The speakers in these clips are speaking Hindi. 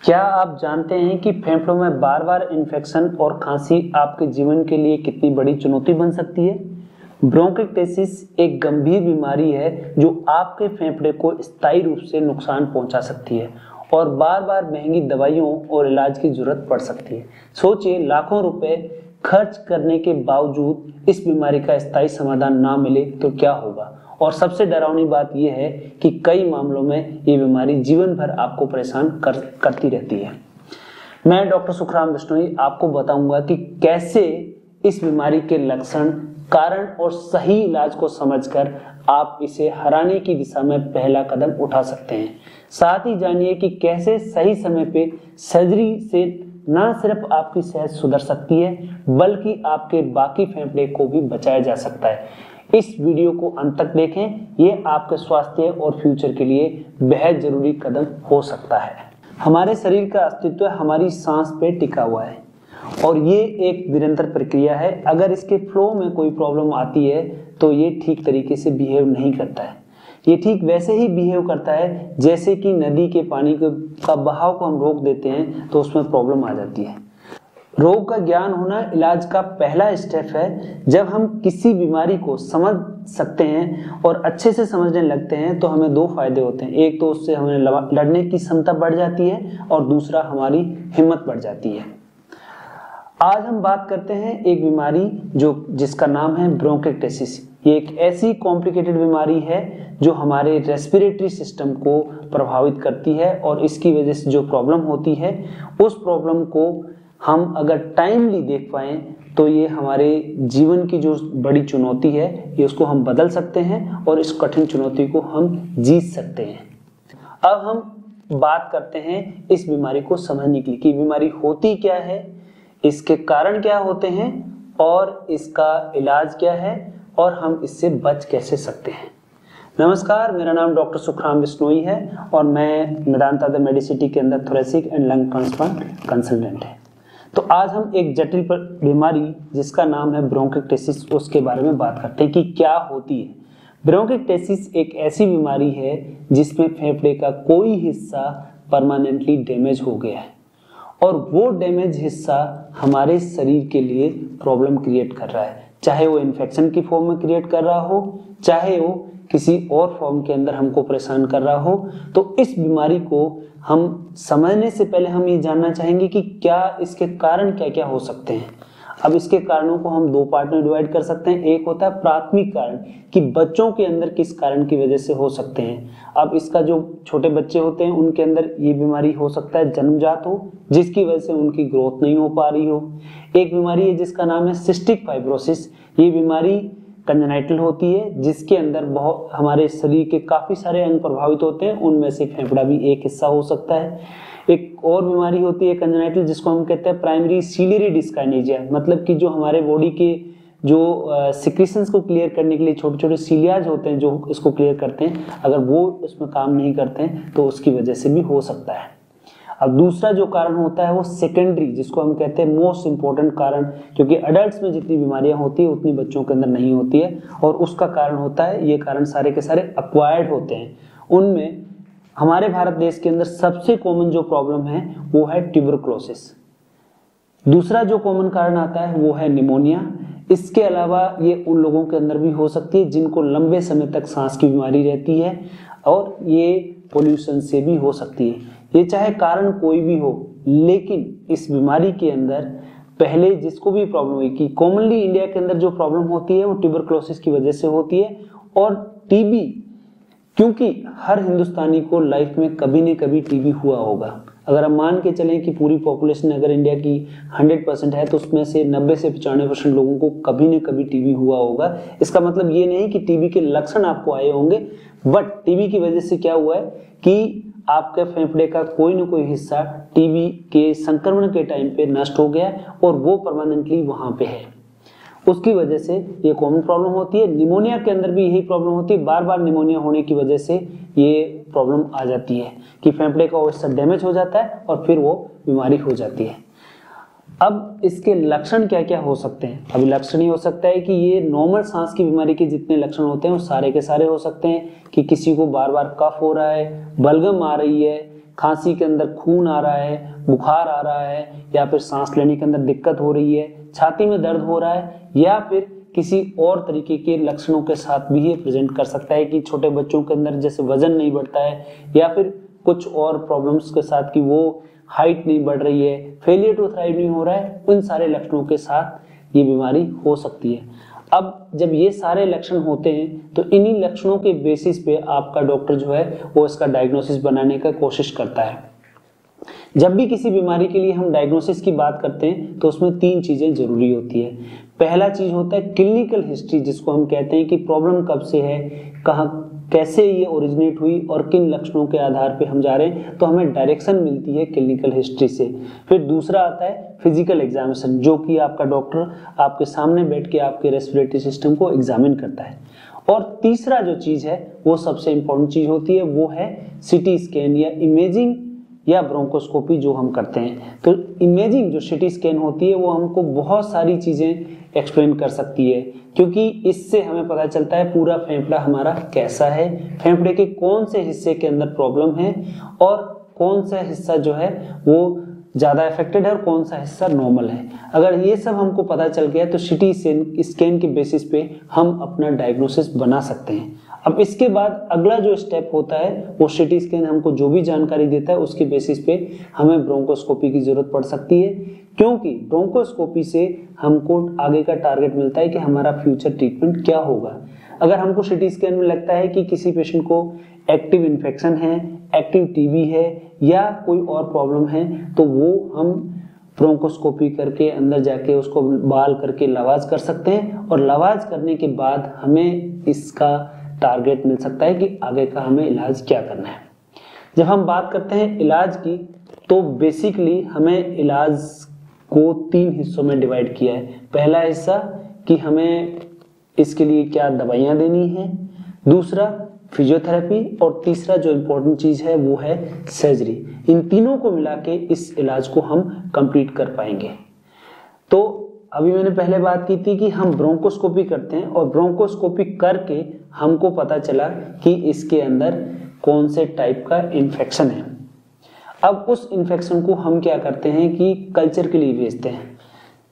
क्या आप जानते हैं कि फेफड़ों में बार बार इन्फेक्शन और खांसी आपके जीवन के लिए कितनी बड़ी चुनौती बन सकती है? ब्रोंकाइटिस एक गंभीर बीमारी है जो आपके फेफड़े को स्थायी रूप से नुकसान पहुंचा सकती है और बार बार महंगी दवाइयों और इलाज की जरूरत पड़ सकती है। सोचिए, लाखों रुपए खर्च करने के बावजूद इस बीमारी का स्थायी समाधान ना मिले तो क्या होगा। और सबसे डरावनी बात यह है कि कई मामलों में ये बीमारी जीवन भर आपको परेशान करती रहती है। मैं डॉक्टर सुखराम बिश्नोई आपको बताऊंगा कि कैसे इस बीमारी के लक्षण, कारण और सही इलाज को समझकर आप इसे हराने की दिशा में पहला कदम उठा सकते हैं। साथ ही जानिए कि कैसे सही समय पे सर्जरी से न सिर्फ आपकी सेहत सुधर सकती है बल्कि आपके बाकी फेफड़े को भी बचाया जा सकता है। इस वीडियो को अंत तक देखें, ये आपके स्वास्थ्य और फ्यूचर के लिए बेहद जरूरी कदम हो सकता है। हमारे शरीर का अस्तित्व हमारी सांस पे टिका हुआ है और ये एक निरंतर प्रक्रिया है। अगर इसके फ्लो में कोई प्रॉब्लम आती है तो ये ठीक तरीके से बिहेव नहीं करता है। ये ठीक वैसे ही बिहेव करता है जैसे कि नदी के पानी का बहाव को हम रोक देते हैं तो उसमें प्रॉब्लम आ जाती है। रोग का ज्ञान होना इलाज का पहला स्टेप है। जब हम किसी बीमारी को समझ सकते हैं और अच्छे से समझने लगते हैं तो हमें दो फायदे होते हैं। एक तो उससे हमें लड़ने की क्षमता बढ़ जाती है और दूसरा हमारी हिम्मत बढ़ जाती है। आज हम बात करते हैं एक बीमारी जिसका नाम है ब्रोंकाइटिस। ये एक ऐसी कॉम्प्लिकेटेड बीमारी है जो हमारे रेस्पिरेटरी सिस्टम को प्रभावित करती है और इसकी वजह से जो प्रॉब्लम होती है उस प्रॉब्लम को हम अगर टाइमली देख पाएं तो ये हमारे जीवन की जो बड़ी चुनौती है ये उसको हम बदल सकते हैं और इस कठिन चुनौती को हम जीत सकते हैं। अब हम बात करते हैं इस बीमारी को समझने के लिए कि बीमारी होती क्या है, इसके कारण क्या होते हैं और इसका इलाज क्या है और हम इससे बच कैसे सकते हैं। नमस्कार, मेरा नाम डॉक्टर सुखराम बिश्नोई है और मैं मेदांता द मेडिसिटी के अंदर thoracic and lung transplant consultant है। तो आज हम एक जटिल बीमारी जिसका नाम है ब्रोंकाइटिस उसके बारे में बात करते हैं कि क्या होती है। ब्रोंकाइटिस एक ऐसी बीमारी है जिसमें फेफड़े का कोई हिस्सा परमानेंटली डैमेज हो गया है और वो डैमेज हिस्सा हमारे शरीर के लिए प्रॉब्लम क्रिएट कर रहा है, चाहे वो इन्फेक्शन की फॉर्म में क्रिएट कर रहा हो, चाहे वो किसी और फॉर्म के अंदर हमको परेशान कर रहा हो। तो इस बीमारी को हम समझने से पहले हम ये जानना चाहेंगे कि क्या इसके कारण क्या क्या हो सकते हैं। अब इसके कारणों को हम दो पार्ट में डिवाइड कर सकते हैं। एक होता है प्राथमिक कारण कि बच्चों के अंदर किस कारण की वजह से हो सकते हैं। अब इसका जो छोटे बच्चे होते हैं उनके अंदर ये बीमारी हो सकता है जन्मजात हो जिसकी वजह से उनकी ग्रोथ नहीं हो पा रही हो। एक बीमारी है जिसका नाम है सिस्टिक फाइब्रोसिस। ये बीमारी कंजेनाइटल होती है जिसके अंदर बहुत हमारे शरीर के काफी सारे अंग प्रभावित होते हैं, उनमें से फेफड़ा भी एक हिस्सा हो सकता है। एक और बीमारी होती है कंजेनाइटल जिसको हम कहते हैं प्राइमरी सीलियरी डिस्काइनेजिया, मतलब कि जो हमारे बॉडी के जो सिक्रीशंस को क्लियर करने के लिए छोटे छोटे सीलियाज होते हैं जो इसको क्लियर करते हैं, अगर वो उसमें काम नहीं करते हैं तो उसकी वजह से भी हो सकता है। अब दूसरा जो कारण होता है वो सेकेंडरी, जिसको हम कहते हैं मोस्ट इंपॉर्टेंट कारण, क्योंकि अडल्ट्स में जितनी बीमारियां होती है उतनी बच्चों के अंदर नहीं होती है और उसका कारण होता है, ये कारण सारे के सारे एक्वायर्ड होते हैं। उनमें हमारे भारत देश के अंदर सबसे कॉमन जो प्रॉब्लम है वो है ट्यूबरकुलोसिस। दूसरा जो कॉमन कारण आता है वो है निमोनिया। इसके अलावा ये उन लोगों के अंदर भी हो सकती है जिनको लंबे समय तक सांस की बीमारी रहती है और ये पोल्यूशन से भी हो सकती है। ये चाहे कारण कोई भी हो, लेकिन इस बीमारी के अंदर पहले जिसको भी प्रॉब्लम हुई कि कॉमनली इंडिया के अंदर जो प्रॉब्लम होती है वो ट्यूबरकुलोसिस की वजह से होती है और टीबी, क्योंकि हर हिंदुस्तानी को लाइफ में कभी न कभी टीबी हुआ होगा। अगर हम मान के चलें कि पूरी पॉपुलेशन अगर इंडिया की 100% है तो उसमें से 90 से 95% लोगों को कभी न कभी टीबी हुआ होगा। इसका मतलब ये नहीं कि टीबी के लक्षण आपको आए होंगे, बट टीबी की वजह से क्या हुआ है कि आपके फेफड़े का कोई ना कोई हिस्सा टीबी के संक्रमण के टाइम पे नष्ट हो गया और वो परमानेंटली वहां पे है। उसकी वजह से ये कॉमन प्रॉब्लम होती है। निमोनिया के अंदर भी यही प्रॉब्लम होती है, बार बार निमोनिया होने की वजह से ये प्रॉब्लम आ जाती है कि फेफड़े का हिस्सा डैमेज हो जाता है और फिर वो बीमारी हो जाती है। अब इसके लक्षण क्या क्या हो सकते हैं? अभी लक्षण ही हो सकता है कि ये नॉर्मल सांस की बीमारी के जितने लक्षण होते हैं वो सारे के सारे हो सकते हैं कि किसी को बार बार कफ हो रहा है, बलगम आ रही है, खांसी के अंदर खून आ रहा है, बुखार आ रहा है, या फिर सांस लेने के अंदर दिक्कत हो रही है, छाती में दर्द हो रहा है, या फिर किसी और तरीके के लक्षणों के साथ भी ये प्रेजेंट कर सकता है कि छोटे बच्चों के अंदर जैसे वजन नहीं बढ़ता है, या फिर कुछ और प्रॉब्लम्स के साथ कि वो हाइट नहीं बढ़ रही है, फेलियर टू थ्राइव नहीं हो रहा है, उन सारे लक्षणों के साथ ये बीमारी हो सकती है। अब जब ये सारे लक्षण होते हैं तो इन्हीं लक्षणों के बेसिस पे आपका डॉक्टर जो है वो इसका डायग्नोसिस बनाने का कोशिश करता है। जब भी किसी बीमारी के लिए हम डायग्नोसिस की बात करते हैं तो उसमें 3 चीजें जरूरी होती है। पहला चीज होता है क्लिनिकल हिस्ट्री, जिसको हम कहते हैं कि प्रॉब्लम कब से है, कहाँ कैसे ये ओरिजिनेट हुई और किन लक्षणों के आधार पे हम जा रहे हैं, तो हमें डायरेक्शन मिलती है क्लिनिकल हिस्ट्री से। फिर दूसरा आता है फिजिकल एग्जामिनेशन, जो कि आपका डॉक्टर आपके सामने बैठ के आपके रेस्पिरेटरी सिस्टम को एग्जामिन करता है। और तीसरा जो चीज है वो सबसे इंपॉर्टेंट चीज होती है, वो है सीटी स्कैन या इमेजिंग या ब्रोंकोस्कोपी जो हम करते हैं। तो इमेजिंग जो सीटी स्कैन होती है वो हमको बहुत सारी चीजें एक्सप्लेन कर सकती है, क्योंकि इससे हमें पता चलता है पूरा फेफड़ा हमारा कैसा है, फेफड़े के कौन से हिस्से के अंदर प्रॉब्लम है और कौन सा हिस्सा जो है वो ज्यादा अफेक्टेड है और कौन सा हिस्सा नॉर्मल है। अगर ये सब हमको पता चल गया तो सीटी स्कैन के बेसिस पे हम अपना डायग्नोसिस बना सकते हैं। अब इसके बाद अगला जो स्टेप होता है वो सीटी स्कैन हमको जो भी जानकारी देता है उसके बेसिस पे हमें ब्रोंकोस्कोपी की जरूरत पड़ सकती है, क्योंकि ब्रोंकोस्कोपी से हमको आगे का टारगेट मिलता है कि हमारा फ्यूचर ट्रीटमेंट क्या होगा। अगर हमको सीटी स्कैन में लगता है कि किसी पेशेंट को एक्टिव इन्फेक्शन है, एक्टिव टीबी है या कोई और प्रॉब्लम है, तो वो हम ब्रोंकोस्कोपी करके अंदर जाके उसको बाल करके लवाज कर सकते हैं, और लवाज करने के बाद हमें इसका टारगेट मिल सकता है कि आगे का हमें इलाज क्या करना है। जब हम बात करते हैं इलाज की, तो बेसिकली हमें इलाज को 3 हिस्सों में डिवाइड किया है। पहला हिस्सा कि हमें इसके लिए क्या दवाइयां देनी है, दूसरा फिजियोथेरेपी, और तीसरा जो इम्पोर्टेंट चीज है वो है सर्जरी। इन तीनों को मिला के इस इलाज को हम कंप्लीट कर पाएंगे। तो अभी मैंने पहले बात की थी कि हम ब्रोंकोस्कोपी करते हैं और ब्रोंकोस्कोपी करके हमको पता चला कि इसके अंदर कौन से टाइप का इन्फेक्शन है। अब उस इन्फेक्शन को हम क्या करते हैं कि कल्चर के लिए भेजते हैं।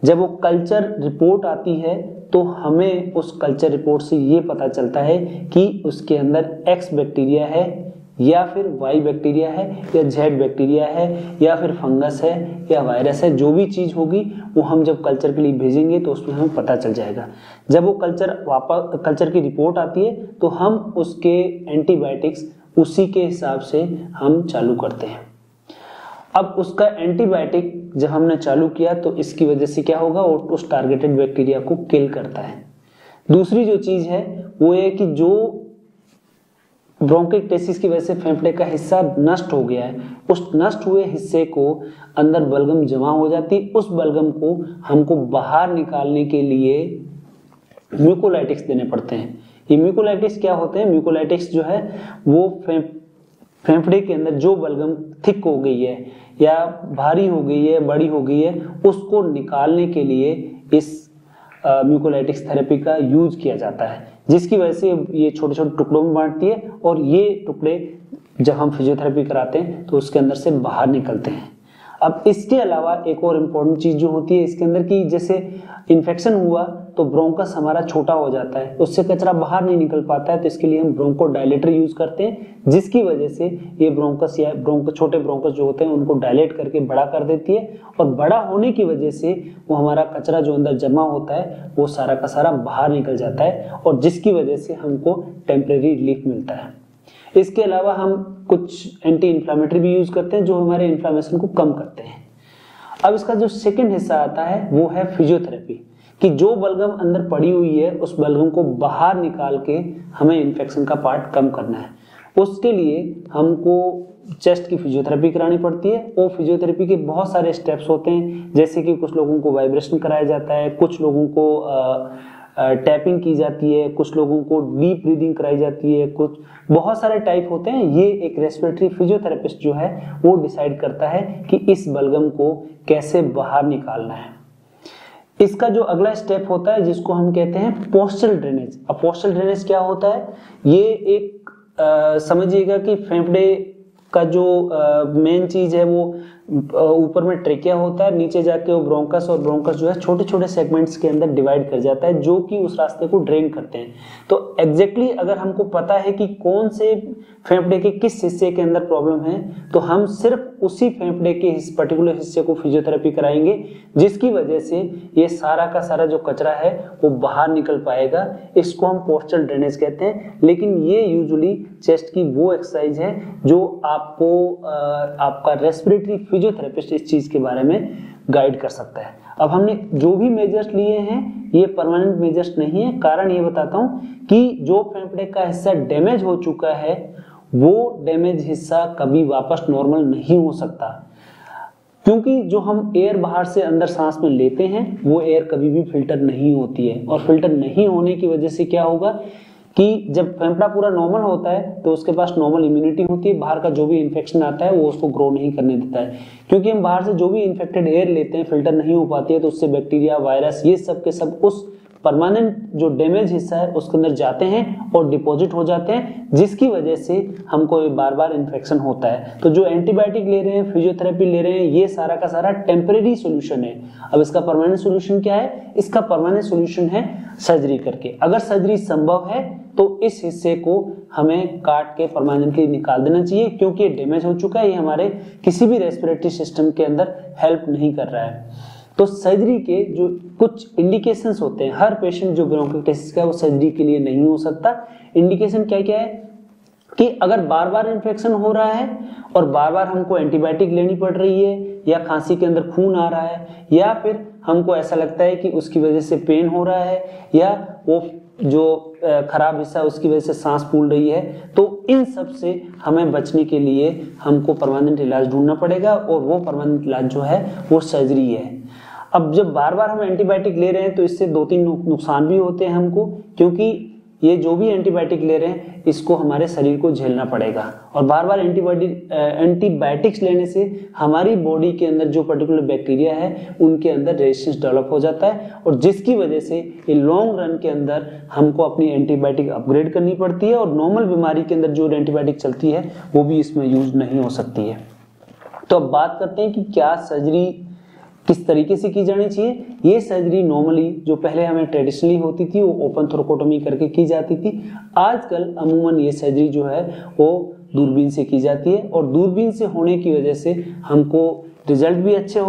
जब वो कल्चर रिपोर्ट आती है तो हमें उस कल्चर रिपोर्ट से ये पता चलता है कि उसके अंदर एक्स बैक्टीरिया है या फिर वाई बैक्टीरिया है या जेड बैक्टीरिया है या फिर फंगस है या वायरस है। जो भी चीज होगी वो हम जब कल्चर के लिए भेजेंगे तो उसमें हमें पता चल जाएगा। जब वो कल्चर की रिपोर्ट आती है तो हम उसके एंटीबायोटिक्स उसी के हिसाब से हम चालू करते हैं। अब उसका एंटीबायोटिक जब हमने चालू किया तो इसकी वजह से क्या होगा, वो उस टारगेटेड बैक्टीरिया को किल करता है। दूसरी जो चीज है वो है कि जो ब्रोंकिक्टेसिस की वजह से फेफड़े का हिस्सा नष्ट हो गया है, उस नष्ट हुए हिस्से को अंदर बलगम जमा हो जाती, उस बलगम को हमको बाहर निकालने के लिए म्यूकोलाइटिक्स देने पड़ते हैं। ये म्यूकोलाइटिक्स क्या होते हैं? म्यूकोलाइटिक्स जो है वो फेफड़े के अंदर जो बलगम थिक हो गई है या भारी हो गई है, बड़ी हो गई है, उसको निकालने के लिए इस म्यूकोलाइटिक्स थेरेपी का यूज किया जाता है, जिसकी वजह से ये छोटे छोटे टुकड़ों में बांटती है और ये टुकड़े जब हम फिजियोथेरेपी कराते हैं तो उसके अंदर से बाहर निकलते हैं। अब इसके अलावा एक और इम्पोर्टेंट चीज जो होती है इसके अंदर की, जैसे इन्फेक्शन हुआ तो ब्रोंकस हमारा छोटा हो जाता है, उससे कचरा बाहर नहीं निकल पाता है, तो इसके लिए हम ब्रोंको डायलेटर यूज करते हैं, जिसकी वजह से ये ब्रोंकस या छोटे ब्रोंकस जो होते हैं उनको डायलेट करके बड़ा कर देती है, और बड़ा होने की वजह से वो हमारा कचरा जो अंदर जमा होता है वो सारा का सारा बाहर निकल जाता है, और जिसकी वजह से हमको टेम्परेरी रिलीफ मिलता है। इसके अलावा हम कुछ एंटी इन्फ्लामेटरी भी यूज करते हैं जो हमारे इन्फ्लामेशन को कम करते हैं। अब इसका जो सेकंड हिस्सा आता है वो है फिजियोथेरेपी, कि जो बलगम अंदर पड़ी हुई है उस बलगम को बाहर निकाल के हमें इन्फेक्शन का पार्ट कम करना है। उसके लिए हमको चेस्ट की फिजियोथेरेपी करानी पड़ती है। वो फिजियोथेरेपी के बहुत सारे स्टेप्स होते हैं, जैसे कि कुछ लोगों को वाइब्रेशन कराया जाता है, कुछ लोगों को टैपिंग की जाती है, कुछ लोगों को डीप ब्रीदिंग कराई जाती है, कुछ बहुत सारे टाइप होते हैं। ये एक रेस्पिरेटरी फिजियोथेरेपिस्ट जो है वो डिसाइड करता है कि इस बलगम को कैसे बाहर निकालना है। इसका जो अगला स्टेप होता है जिसको हम कहते हैं पोस्टल ड्रेनेज। अब पोस्टल ड्रेनेज क्या होता है? ये एक समझिएगा कि फेफड़े का जो मेन चीज है वो ऊपर में ट्रेकिया होता है, नीचे जाके वो ब्रोंकस, और ब्रोंकस जो है छोटे छोटे सेगमेंट्स के अंदर डिवाइड कर जाता है जो कि उस रास्ते को ड्रेन करते हैं। तो एग्जैक्टली अगर हमको पता है कि कौन से फेफड़े के किस हिस्से के अंदर प्रॉब्लम है, तो हम सिर्फ उसी फेफड़े के इस पर्टिकुलर हिस्से को फिजियोथेरेपी कराएंगे, जिसकी वजह से ये सारा का सारा जो कचरा है वो बाहर निकल पाएगा। इसको हम पोस्चरल ड्रेनेज कहते हैं। लेकिन ये यूजुअली चेस्ट की वो एक्सरसाइज है जो आपको आपका रेस्पिरेटरी फिजियोथेरेपिस्ट इस चीज के बारे में गाइड कर सकता है। अब हमने जो भी मेजर्स लिए हैं ये परमानेंट मेजर्स नहीं है। कारण ये बताता हूं कि जो फेफड़े का हिस्सा डैमेज हो चुका है वो डैमेज हिस्सा कभी वापस नॉर्मल नहीं हो सकता, क्योंकि जो हम एयर बाहर से अंदर सांस में लेते हैं वो एयर कभी भी फिल्टर नहीं होती है। और फिल्टर नहीं होने की वजह से क्या होगा कि जब फेफड़ा पूरा नॉर्मल होता है तो उसके पास नॉर्मल इम्यूनिटी होती है, बाहर का जो भी इन्फेक्शन आता है वो उसको ग्रो नहीं करने देता है। क्योंकि हम बाहर से जो भी इन्फेक्टेड एयर लेते हैं फिल्टर नहीं हो पाती है, तो उससे बैक्टीरिया, वायरस, ये सब के सब उस परमानेंट जो डैमेज हिस्सा है उसके अंदर जाते हैं और डिपॉजिट हो जाते हैं, जिसकी वजह से हमको बार बार इन्फेक्शन होता है। तो जो एंटीबायोटिक ले रहे हैं, फिजियोथेरेपी ले रहे हैं, ये सारा का सारा टेम्परेरी सॉल्यूशन है। अब इसका परमानेंट सॉल्यूशन क्या है? इसका परमानेंट सॉल्यूशन है सर्जरी करके। अगर सर्जरी संभव है तो इस हिस्से को हमें काट के परमानेंटली निकाल देना चाहिए, क्योंकि ये डैमेज हो चुका है, ये हमारे किसी भी रेस्पिरेटरी सिस्टम के अंदर हेल्प नहीं कर रहा है। तो सर्जरी के जो कुछ इंडिकेशंस होते हैं, हर पेशेंट जो ब्रोंकाइटिस का है वो सर्जरी के लिए नहीं हो सकता। इंडिकेशन क्या क्या है कि अगर बार बार इन्फेक्शन हो रहा है और बार बार हमको एंटीबायोटिक लेनी पड़ रही है, या खांसी के अंदर खून आ रहा है, या फिर हमको ऐसा लगता है कि उसकी वजह से पेन हो रहा है, या वो जो खराब हिस्सा उसकी वजह से सांस फूल रही है, तो इन सब से हमें बचने के लिए हमको परमानेंट इलाज ढूंढना पड़ेगा, और वो परमानेंट इलाज जो है वो सर्जरी है। अब जब बार बार हम एंटीबायोटिक ले रहे हैं तो इससे 2-3 नुकसान भी होते हैं हमको, क्योंकि ये जो भी एंटीबायोटिक ले रहे हैं इसको हमारे शरीर को झेलना पड़ेगा। और बार बार एंटीबायोटिक्स लेने से हमारी बॉडी के अंदर जो पर्टिकुलर बैक्टीरिया है उनके अंदर रेजिस्टेंस डेवलप हो जाता है, और जिसकी वजह से ये लॉन्ग रन के अंदर हमको अपनी एंटीबायोटिक अपग्रेड करनी पड़ती है, और नॉर्मल बीमारी के अंदर जो एंटीबायोटिक चलती है वो भी इसमें यूज नहीं हो सकती है। तो अब बात करते हैं कि क्या सर्जरी किस तरीके से की जानी चाहिए। ये सर्जरी नॉर्मली जो पहले हमें ट्रेडिशनली होती थी वो ओपन थोरैकोटोमी करके की जाती थी। आजकल अमूमन ये सर्जरी जो है वो दूरबीन से की जाती है, और दूरबीन से होने की वजह से हमको रिजल्ट भी अच्छे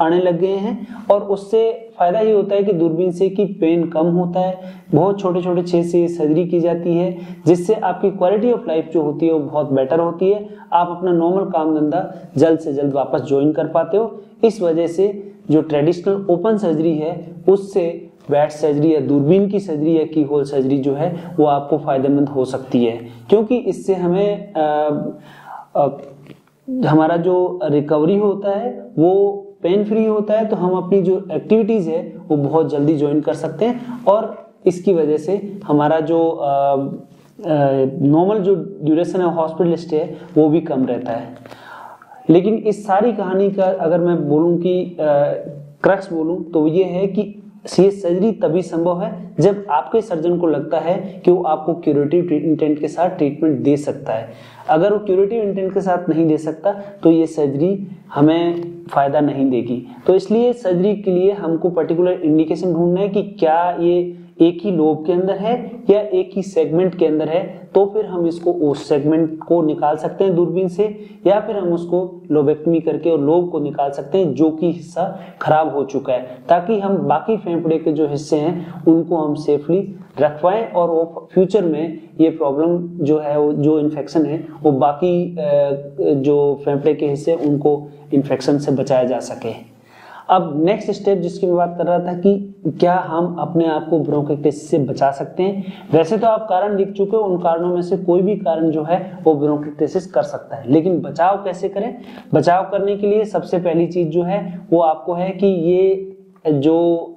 आने लग गए हैं। और उससे फायदा ये होता है कि दूरबीन से कि पेन कम होता है, बहुत छोटे छोटे छेद से सर्जरी की जाती है, जिससे आपकी क्वालिटी ऑफ लाइफ जो होती है वो बहुत बेटर होती है। आप अपना नॉर्मल काम धंधा जल्द से जल्द वापस ज्वाइन कर पाते हो। इस वजह से जो ट्रेडिशनल ओपन सर्जरी है उससे वैट सर्जरी या दूरबीन की सर्जरी या की होल सर्जरी जो है वो आपको फायदेमंद हो सकती है, क्योंकि इससे हमें हमारा जो रिकवरी होता है वो पेन फ्री होता है, तो हम अपनी जो एक्टिविटीज है वो बहुत जल्दी ज्वाइन कर सकते हैं, और इसकी वजह से हमारा जो नॉर्मल जो ड्यूरेशन है हॉस्पिटल स्टे है वो भी कम रहता है। लेकिन इस सारी कहानी का अगर मैं बोलूं कि क्रक्स बोलूं तो ये है कि ये सर्जरी तभी संभव है जब आपके सर्जन को लगता है कि वो आपको क्यूरेटिव इंटेंट के साथ ट्रीटमेंट दे सकता है। अगर वो क्यूरेटिव इंटेंट के साथ नहीं दे सकता तो ये सर्जरी हमें फायदा नहीं देगी। तो इसलिए सर्जरी के लिए हमको पर्टिकुलर इंडिकेशन ढूंढना है कि क्या ये एक ही लोब के अंदर है या एक ही सेगमेंट के अंदर है, तो फिर हम इसको उस सेगमेंट को निकाल सकते हैं दूरबीन से, या फिर हम उसको लोबेक्टमी करके और लोब को निकाल सकते हैं जो कि हिस्सा खराब हो चुका है, ताकि हम बाकी फेफड़े के जो हिस्से हैं उनको हम सेफली रख पाएं, और वो फ्यूचर में ये प्रॉब्लम जो है वो जो इन्फेक्शन है वो बाकी जो फेफड़े के हिस्से उनको इन्फेक्शन से बचाया जा सके। अब नेक्स्ट स्टेप जिसकी मैं बात कर रहा था कि क्या हम अपने आप को ब्रोंकाइटिस से बचा सकते हैं। वैसे तो आप कारण लिख चुके हो, उन कारणों में से कोई भी कारण जो है वो ब्रोंकाइटिस कर सकता है, लेकिन बचाव कैसे करें। बचाव करने के लिए सबसे पहली चीज जो है वो आपको है कि ये जो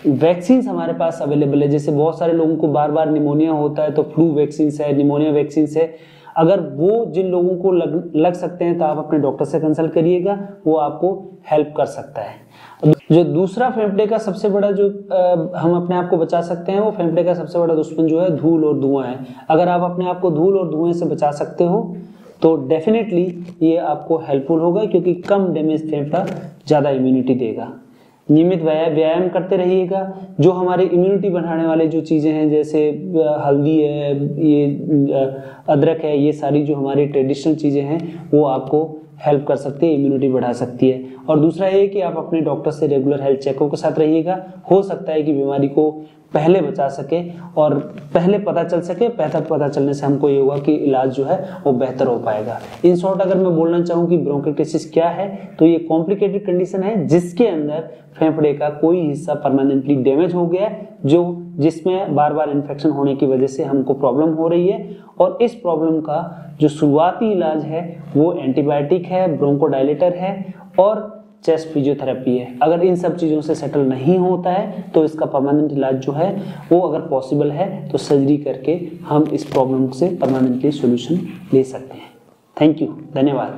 वैक्सीन हमारे पास अवेलेबल है, जैसे बहुत सारे लोगों को बार बार निमोनिया होता है तो फ्लू वैक्सीन है, निमोनिया वैक्सीन है, अगर वो जिन लोगों को लग सकते हैं तो आप अपने डॉक्टर से कंसल्ट करिएगा, वो आपको हेल्प कर सकता है। जो दूसरा फेफड़े का सबसे बड़ा जो हम अपने आप को बचा सकते हैं, वो फेफड़े का सबसे बड़ा दुश्मन जो है धूल और धुआं है। अगर आप अपने आप को धूल और धुएं से बचा सकते हो तो डेफिनेटली ये आपको हेल्पफुल होगा, क्योंकि कम डैमेज फेफड़ा ज़्यादा इम्यूनिटी देगा। नियमित व्यायाम करते रहिएगा। जो हमारे इम्यूनिटी बढ़ाने वाले जो चीज़ें हैं, जैसे हल्दी है, ये अदरक है, ये सारी जो हमारी ट्रेडिशनल चीज़ें हैं वो आपको हेल्प कर सकती है, इम्यूनिटी बढ़ा सकती है। और दूसरा ये कि आप अपने डॉक्टर से रेगुलर हेल्थ चेकअप के साथ रहिएगा। हो सकता है कि बीमारी को पहले बचा सके और पहले पता चल सके। बेहतर पता चलने से हमको ये होगा कि इलाज जो है वो बेहतर हो पाएगा। इन शॉर्ट अगर मैं बोलना चाहूँ कि ब्रोंकाइटिस क्या है, तो ये कॉम्प्लिकेटेड कंडीशन है जिसके अंदर फेफड़े का कोई हिस्सा परमानेंटली डैमेज हो गया है, जिसमें बार बार इन्फेक्शन होने की वजह से हमको प्रॉब्लम हो रही है। और इस प्रॉब्लम का जो शुरुआती इलाज है वो एंटीबायोटिक है, ब्रोंकोडायलेटर है और चेस्ट फिजियोथेरेपी है। अगर इन सब चीज़ों से सेटल नहीं होता है तो इसका परमानेंट इलाज जो है वो अगर पॉसिबल है तो सर्जरी करके हम इस प्रॉब्लम से परमानेंटली सॉल्यूशन ले सकते हैं। थैंक यू, धन्यवाद।